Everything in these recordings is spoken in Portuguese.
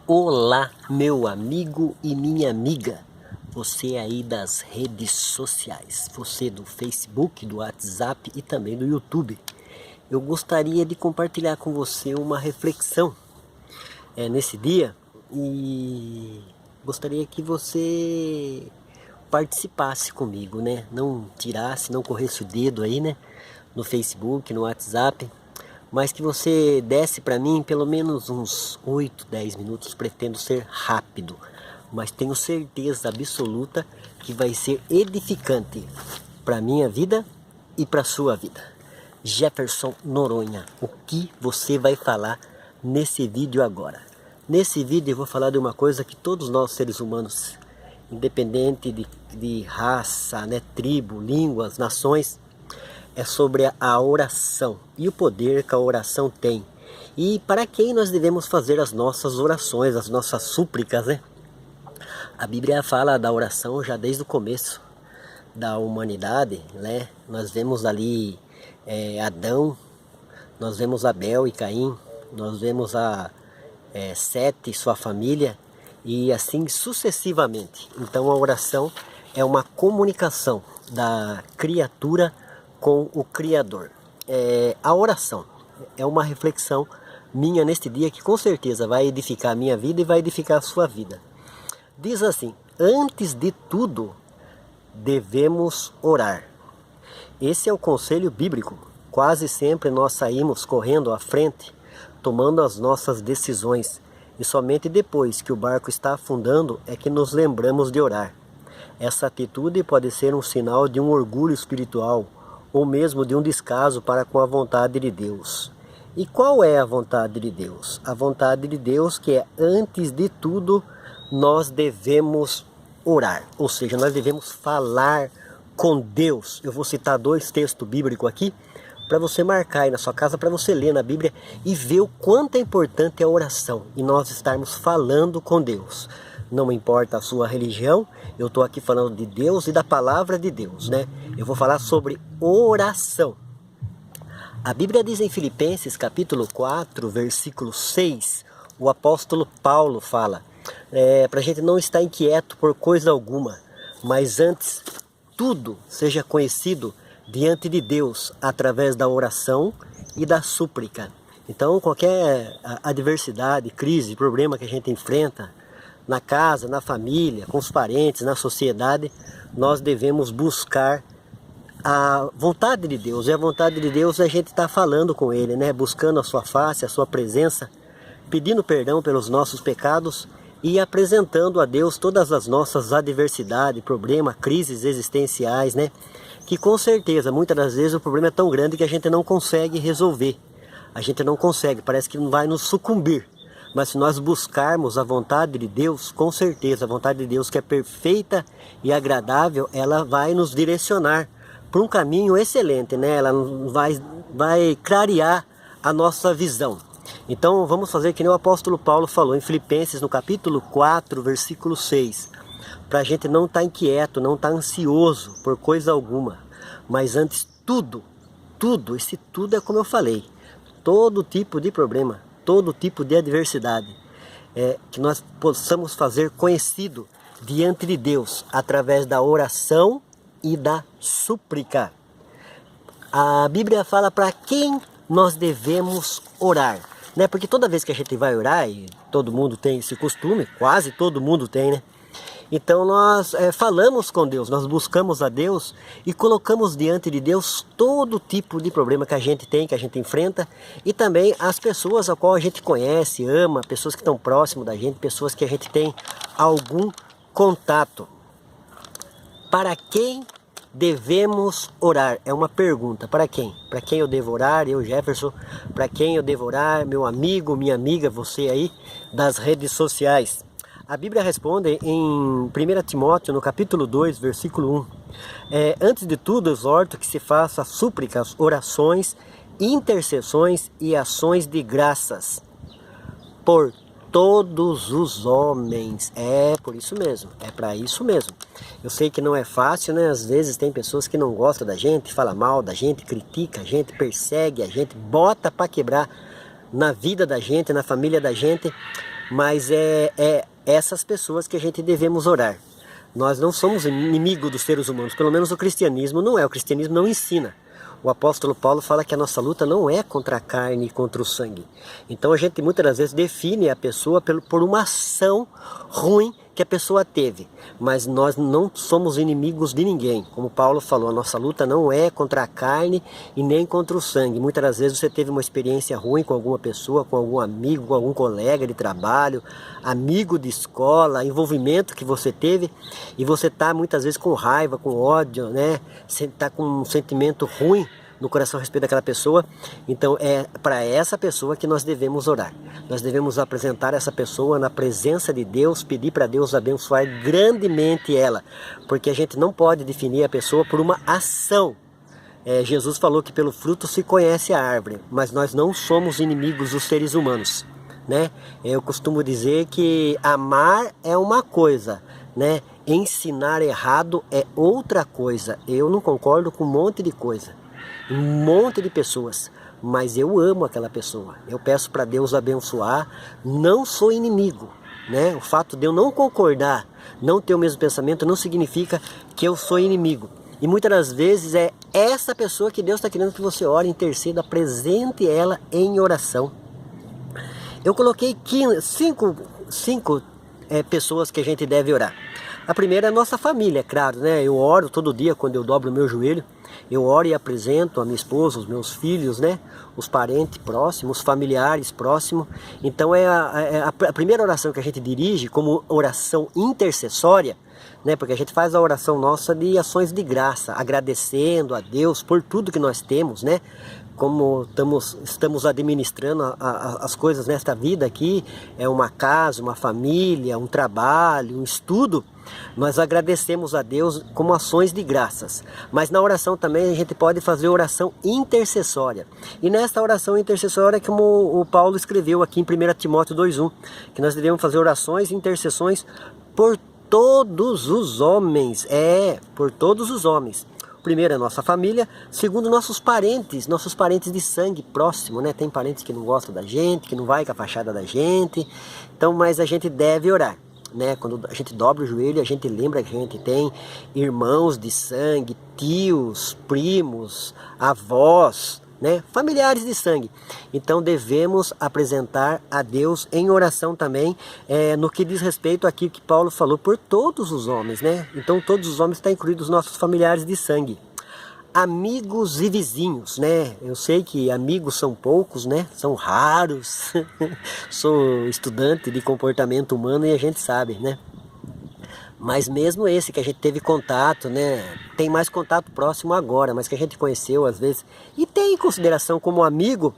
Olá, meu amigo e minha amiga, você aí das redes sociais, você do Facebook, do WhatsApp e também do YouTube. Eu gostaria de compartilhar com você uma reflexão nesse dia e gostaria que você participasse comigo, né? Não tirasse, não corresse o dedo aí, né? No Facebook, no WhatsApp, mas que você desse para mim pelo menos uns 8, 10 minutos. Pretendo ser rápido, mas tenho certeza absoluta que vai ser edificante para minha vida e para sua vida. Jefferson Noronha, o que você vai falar nesse vídeo agora? Nesse vídeo eu vou falar de uma coisa que todos nós seres humanos, independente de raça, né, tribo, línguas, nações, é sobre a oração e o poder que a oração tem. E para quem nós devemos fazer as nossas orações, as nossas súplicas, né? A Bíblia fala da oração já desde o começo da humanidade, né? Nós vemos ali Adão, nós vemos Abel e Caim, nós vemos Sete e sua família e assim sucessivamente. Então a oração é uma comunicação da criatura com o Criador. A oração é uma reflexão minha neste dia que com certeza vai edificar a minha vida e vai edificar a sua vida. Diz assim: antes de tudo devemos orar. Esse é o conselho bíblico. Quase sempre nós saímos correndo à frente, tomando as nossas decisões, e somente depois que o barco está afundando é que nos lembramos de orar. Essa atitude pode ser um sinal de um orgulho espiritual, ou mesmo de um descaso para com a vontade de Deus. E qual é a vontade de Deus? A vontade de Deus que é, antes de tudo, nós devemos orar. Ou seja, nós devemos falar com Deus. Eu vou citar 2 textos bíblicos aqui, para você marcar aí na sua casa, para você ler na Bíblia e ver o quanto é importante a oração. E nós estarmos falando com Deus. Não importa a sua religião, eu estou aqui falando de Deus e da palavra de Deus, né? Eu vou falar sobre oração. A Bíblia diz em Filipenses capítulo 4, versículo 6, o apóstolo Paulo fala, para a gente não estar inquieto por coisa alguma, mas antes tudo seja conhecido diante de Deus através da oração e da súplica. Então qualquer adversidade, crise, problema que a gente enfrenta, na casa, na família, com os parentes, na sociedade, nós devemos buscar a vontade de Deus. E a vontade de Deus é a gente estar falando com Ele, né? Buscando a sua face, a sua presença, pedindo perdão pelos nossos pecados e apresentando a Deus todas as nossas adversidades, problemas, crises existenciais, né? Que com certeza, muitas das vezes o problema é tão grande que a gente não consegue resolver. A gente não consegue, parece que não vai nos sucumbir. Mas se nós buscarmos a vontade de Deus, com certeza, a vontade de Deus que é perfeita e agradável, ela vai nos direcionar para um caminho excelente, né? Ela vai clarear a nossa visão. Então vamos fazer que nem o apóstolo Paulo falou em Filipenses no capítulo 4, versículo 6. Para a gente não estar inquieto, não estar ansioso por coisa alguma. Mas antes tudo, esse tudo é como eu falei, todo tipo de problema, todo tipo de adversidade, que nós possamos fazer conhecido diante de Deus através da oração e da súplica. A Bíblia fala para quem nós devemos orar, né? Porque toda vez que a gente vai orar, e todo mundo tem esse costume, quase todo mundo tem, né? Então nós falamos com Deus, nós buscamos a Deus e colocamos diante de Deus todo tipo de problema que a gente tem, que a gente enfrenta, e também as pessoas a qual a gente conhece, ama, pessoas que estão próximas da gente, pessoas que a gente tem algum contato. Para quem devemos orar? É uma pergunta. Para quem? Para quem eu devo orar? Eu, Jefferson. Para quem eu devo orar? Meu amigo, minha amiga, você aí das redes sociais. A Bíblia responde em 1 Timóteo, no capítulo 2, versículo 1. Antes de tudo, exorto que se faça súplicas, orações, intercessões e ações de graças por todos os homens. Por isso mesmo, é para isso mesmo. Eu sei que não é fácil, né? Às vezes tem pessoas que não gostam da gente, fala mal da gente, critica a gente, persegue a gente, bota para quebrar na vida da gente, na família da gente. mas é essas pessoas que a gente devemos orar. Nós não somos inimigos dos seres humanos, pelo menos o cristianismo não é, o cristianismo não ensina. O apóstolo Paulo fala que a nossa luta não é contra a carne e contra o sangue. Então a gente muitas das vezes define a pessoa por uma ação ruim que a pessoa teve. Mas nós não somos inimigos de ninguém. Como Paulo falou, a nossa luta não é contra a carne e nem contra o sangue. Muitas das vezes você teve uma experiência ruim com alguma pessoa, com algum amigo, com algum colega de trabalho, amigo de escola, envolvimento que você teve, e você está muitas vezes com raiva, com ódio, né? Você está com um sentimento ruim no coração a respeito daquela pessoa. Então é para essa pessoa que nós devemos orar. Nós devemos apresentar essa pessoa na presença de Deus, pedir para Deus abençoar grandemente ela, porque a gente não pode definir a pessoa por uma ação. Jesus falou que pelo fruto se conhece a árvore, mas nós não somos inimigos dos seres humanos, né? Eu costumo dizer que amar é uma coisa, né? Ensinar errado é outra coisa. Eu não concordo com um monte de coisa, um monte de pessoas, mas eu amo aquela pessoa. Eu peço para Deus abençoar. Não sou inimigo, né? O fato de eu não concordar, não ter o mesmo pensamento, não significa que eu sou inimigo. E muitas das vezes é essa pessoa que Deus está querendo que você ore, interceda, apresente ela em oração. Eu coloquei cinco pessoas que a gente deve orar. A primeira é a nossa família, claro, né? Eu oro todo dia quando eu dobro o meu joelho. Eu oro e apresento a minha esposa, os meus filhos, né? Os parentes próximos, os familiares próximos. Então é a primeira oração que a gente dirige como oração intercessória, né? Porque a gente faz a oração nossa de ações de graça, agradecendo a Deus por tudo que nós temos, né? Como estamos administrando as coisas nesta vida aqui, é uma casa, uma família, um trabalho, um estudo, nós agradecemos a Deus como ações de graças. Mas na oração também a gente pode fazer oração intercessória. E nesta oração intercessória, como o Paulo escreveu aqui em 1 Timóteo 2,1, que nós devemos fazer orações e intercessões por todos os homens, por todos os homens. Primeiro é nossa família, segundo nossos parentes de sangue próximo, né? Tem parentes que não gostam da gente, que não vai com a fachada da gente, então, mas a gente deve orar, né? Quando a gente dobra o joelho, a gente lembra que a gente tem irmãos de sangue, tios, primos, avós, né? Familiares de sangue. Então devemos apresentar a Deus em oração também, no que diz respeito àquilo que Paulo falou, por todos os homens, né? Então todos os homens estão incluídos os nossos familiares de sangue. Amigos e vizinhos, né? Eu sei que amigos são poucos, né? São raros. Sou estudante de comportamento humano e a gente sabe, né? Mas mesmo esse que a gente teve contato, né? Tem mais contato próximo agora, mas que a gente conheceu às vezes e tem em consideração como amigo,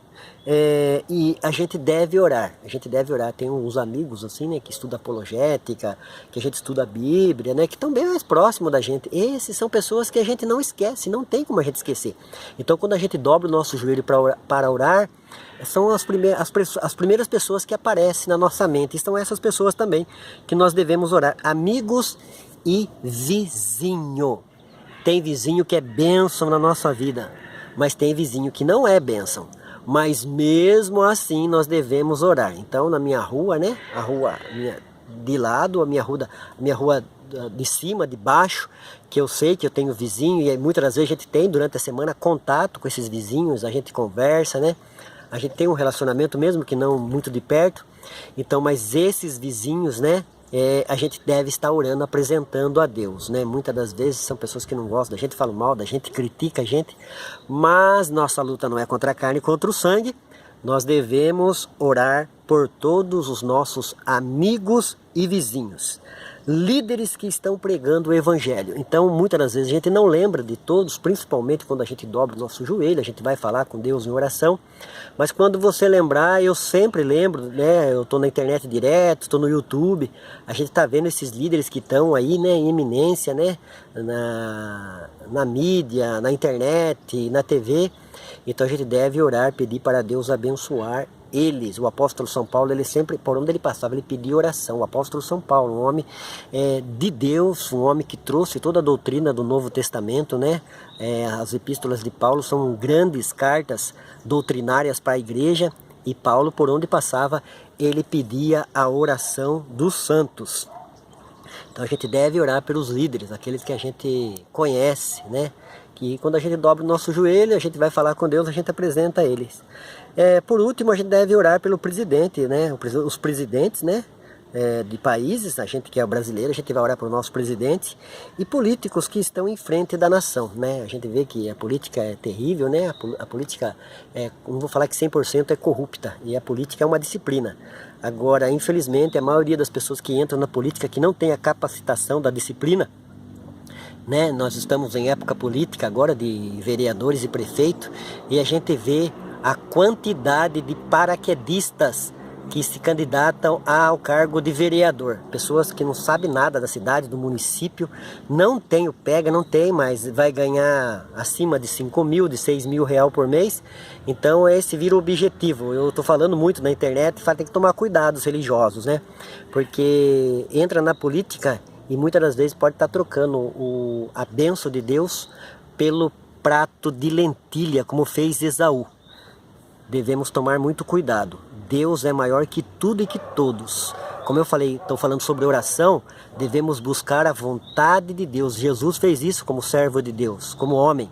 e a gente deve orar. A gente deve orar. Tem uns amigos assim, né, que estudam apologética, que a gente estuda a Bíblia, né, que estão bem mais próximos da gente. Esses são pessoas que a gente não esquece, não tem como a gente esquecer. Então quando a gente dobra o nosso joelho para orar, são as primeiras pessoas que aparecem na nossa mente. E são essas pessoas também que nós devemos orar. Amigos e vizinho. Tem vizinho que é bênção na nossa vida, mas tem vizinho que não é bênção. Mas mesmo assim nós devemos orar. Então na minha rua, né? A rua minha de lado, a minha rua de cima, de baixo, que eu sei que eu tenho vizinho, e muitas das vezes a gente tem durante a semana contato com esses vizinhos, a gente conversa, né? A gente tem um relacionamento mesmo que não muito de perto. Então, mas esses vizinhos, né? A gente deve estar orando, apresentando a Deus, né? Muitas das vezes são pessoas que não gostam da gente, falam mal da gente, criticam a gente, mas nossa luta não é contra a carne, contra o sangue. Nós devemos orar por todos os nossos amigos e vizinhos, líderes que estão pregando o evangelho. Então muitas das vezes a gente não lembra de todos, principalmente quando a gente dobra o nosso joelho, a gente vai falar com Deus em oração, mas quando você lembrar, eu sempre lembro, né? Eu estou na internet direto, estou no YouTube, a gente está vendo esses líderes que estão aí, né, em eminência, né, na mídia, na internet, na TV. Então a gente deve orar, pedir para Deus abençoar eles. O apóstolo São Paulo, ele sempre, por onde ele passava, ele pedia oração. O apóstolo São Paulo, um homem de Deus, um homem que trouxe toda a doutrina do Novo Testamento, né? As epístolas de Paulo são grandes cartas doutrinárias para a igreja, E Paulo, por onde passava, ele pedia a oração dos santos. Então a gente deve orar pelos líderes, aqueles que a gente conhece, né? Que quando a gente dobra o nosso joelho, a gente vai falar com Deus, a gente apresenta a eles. Por último, a gente deve orar pelo presidente, né? Os presidentes, né? De países, a gente que é brasileiro, a gente vai orar para o nosso presidente e políticos que estão em frente da nação, né? A gente vê que a política é terrível, né? A política, não vou falar que 100% é corrupta, e a política é uma disciplina. Agora, infelizmente, a maioria das pessoas que entram na política que não tem a capacitação da disciplina, né? Nós estamos em época política agora de vereadores e prefeitos, e a gente vê a quantidade de paraquedistas que se candidatam ao cargo de vereador. Pessoas que não sabem nada da cidade, do município, não tem o pega, não tem, mas vai ganhar acima de 5 mil, de 6 mil reais por mês. Então esse vira o objetivo. Eu estou falando muito na internet, tem que tomar cuidado os religiosos, né? Porque entra na política e muitas das vezes pode estar trocando a bênção de Deus pelo prato de lentilha, como fez Esaú. Devemos tomar muito cuidado. Deus é maior que tudo e que todos. Como eu falei, estou falando sobre oração, devemos buscar a vontade de Deus. Jesus fez isso como servo de Deus, como homem.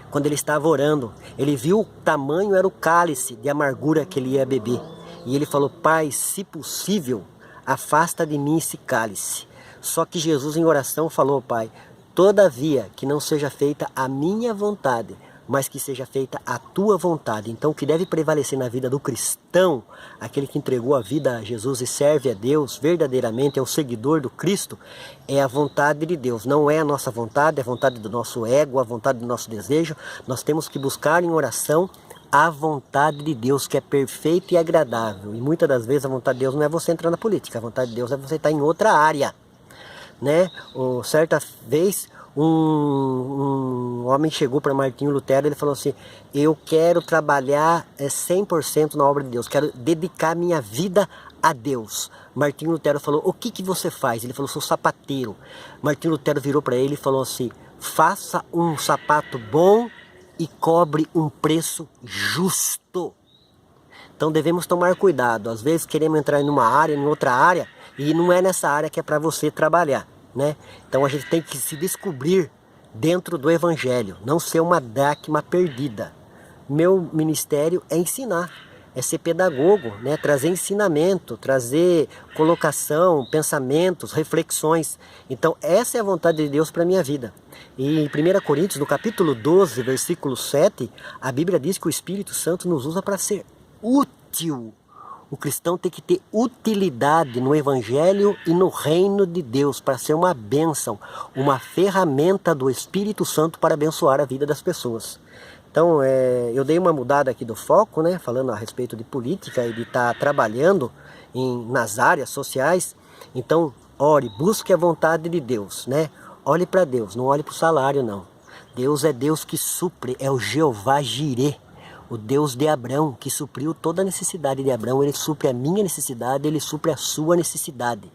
Quando ele estava orando, ele viu o tamanho era o cálice de amargura que ele ia beber. E ele falou: Pai, se possível, afasta de mim esse cálice. Só que Jesus em oração falou: Pai, todavia que não seja feita a minha vontade, mas que seja feita a tua vontade. Então o que deve prevalecer na vida do cristão, aquele que entregou a vida a Jesus e serve a Deus, verdadeiramente é o seguidor do Cristo, é a vontade de Deus. Não é a nossa vontade, é a vontade do nosso ego, a vontade do nosso desejo. Nós temos que buscar em oração a vontade de Deus, que é perfeita e agradável. E muitas das vezes a vontade de Deus não é você entrar na política, a vontade de Deus é você estar em outra área, né? Certa vez um homem chegou para Martinho Lutero, ele falou assim: eu quero trabalhar 100% na obra de Deus, quero dedicar minha vida a Deus. Martinho Lutero falou: o que você faz? Ele falou: sou sapateiro. Martinho Lutero virou para ele e falou assim: faça um sapato bom e cobre um preço justo. Então devemos tomar cuidado. Às vezes queremos entrar em uma área, em outra área, e não é nessa área que é para você trabalhar, né? Então a gente tem que se descobrir dentro do Evangelho, não ser uma dracma perdida. Meu ministério é ensinar, é ser pedagogo, né? Trazer ensinamento, trazer colocação, pensamentos, reflexões. Então essa é a vontade de Deus para a minha vida. E em 1 Coríntios, no capítulo 12, versículo 7, a Bíblia diz que o Espírito Santo nos usa para ser útil. O cristão tem que ter utilidade no Evangelho e no reino de Deus, para ser uma bênção, uma ferramenta do Espírito Santo para abençoar a vida das pessoas. Então, eu dei uma mudada aqui do foco, né, falando a respeito de política e de estar trabalhando nas áreas sociais. Então, ore, busque a vontade de Deus, né? Olhe para Deus, não olhe para o salário, não. Deus é Deus que supre, é o Jeová Jirê. O Deus de Abraão, que supriu toda a necessidade de Abraão, ele supre a minha necessidade, ele supre a sua necessidade.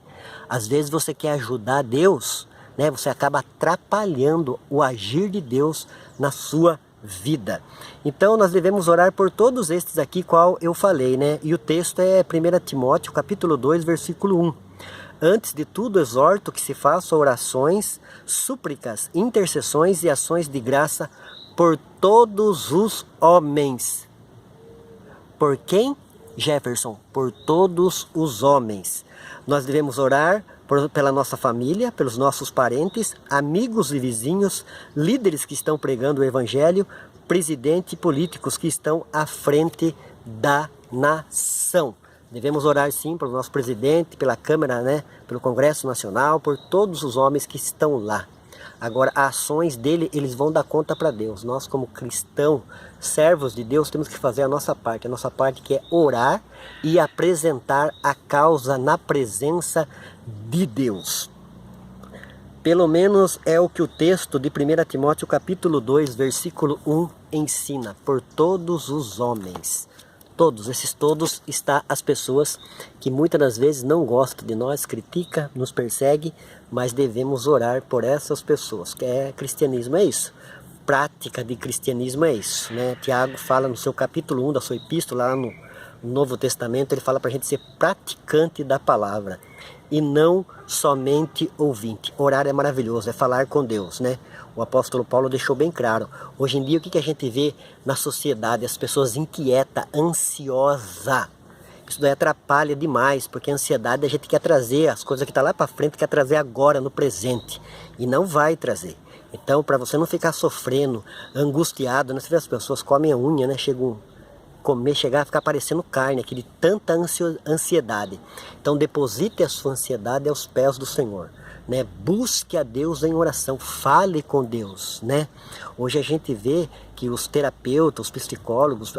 Às vezes você quer ajudar Deus, né? Você acaba atrapalhando o agir de Deus na sua vida. Então nós devemos orar por todos estes aqui, qual eu falei, né? E o texto é 1 Timóteo, capítulo 2, versículo 1. Antes de tudo, exorto que se façam orações, súplicas, intercessões e ações de graça por todos os homens. Por quem, Jefferson? Por todos os homens. Nós devemos orar pela nossa família, pelos nossos parentes, amigos e vizinhos, líderes que estão pregando o Evangelho, presidentes e políticos que estão à frente da nação. Devemos orar sim pelo nosso presidente, pela Câmara, né, pelo Congresso Nacional, por todos os homens que estão lá. Agora, as ações dele, eles vão dar conta para Deus. Nós, como cristãos, servos de Deus, temos que fazer a nossa parte que é orar e apresentar a causa na presença de Deus. Pelo menos é o que o texto de 1 Timóteo capítulo 2, versículo 1 ensina, por todos os homens. Todos, esses todos está as pessoas que muitas das vezes não gostam de nós, critica, nos persegue, mas devemos orar por essas pessoas. Cristianismo é isso, prática de cristianismo é isso, né? Tiago fala no seu capítulo 1 da sua epístola, lá no no Novo Testamento, ele fala para a gente ser praticante da palavra e não somente ouvinte. Orar é maravilhoso, é falar com Deus, né? O apóstolo Paulo deixou bem claro. Hoje em dia, o que a gente vê na sociedade? As pessoas inquietas, ansiosas. Isso daí atrapalha demais, porque a ansiedade a gente quer trazer, as coisas que estão lá para frente, quer trazer agora, no presente. E não vai trazer. Então, para você não ficar sofrendo, angustiado, né? Você vê as pessoas comem a unha, né? Chegar a ficar parecendo carne, aqui de tanta ansiedade. Então deposite a sua ansiedade aos pés do Senhor, né? Busque a Deus em oração, fale com Deus, né? Hoje a gente vê que os terapeutas, os psicólogos,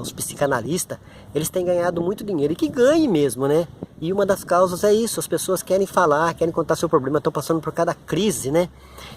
os psicanalistas, eles têm ganhado muito dinheiro, e que ganhe mesmo, né? E uma das causas é isso, as pessoas querem falar, querem contar seu problema, estão passando por cada crise, né?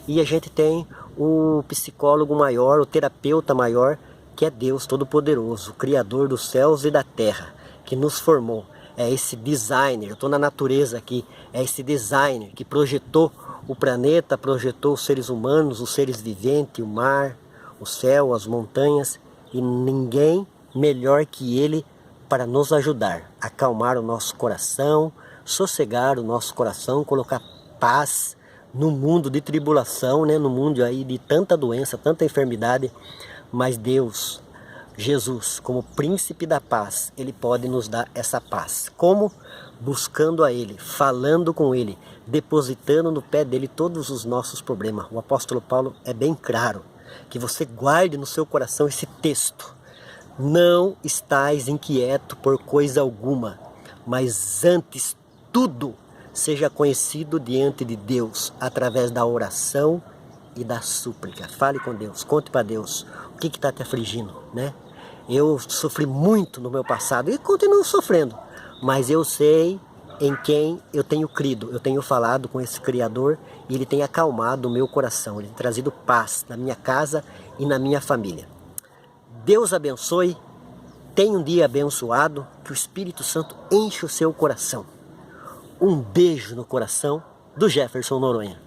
E a gente tem o psicólogo maior, o terapeuta maior, que é Deus Todo-Poderoso, o Criador dos céus e da terra, que nos formou. É esse designer, eu estou na natureza aqui, é esse designer que projetou o planeta, projetou os seres humanos, os seres viventes, o mar, o céu, as montanhas, e ninguém melhor que ele para nos ajudar, acalmar o nosso coração, sossegar o nosso coração, colocar paz no mundo de tribulação, né? No mundo aí de tanta doença, tanta enfermidade. Mas Deus, Jesus, como príncipe da paz, Ele pode nos dar essa paz. Como? Buscando a Ele, falando com Ele, depositando no pé dEle todos os nossos problemas. O apóstolo Paulo é bem claro, que você guarde no seu coração esse texto. Não estais inquieto por coisa alguma, mas antes tudo seja conhecido diante de Deus, através da oração e da súplica. Fale com Deus, conte para Deus o que está te afligindo, né? Eu sofri muito no meu passado e continuo sofrendo, mas eu sei em quem eu tenho crido, eu tenho falado com esse Criador e Ele tem acalmado o meu coração, Ele tem trazido paz na minha casa e na minha família. Deus abençoe, tenha um dia abençoado, que o Espírito Santo enche o seu coração. Um beijo no coração do Jefferson Noronha.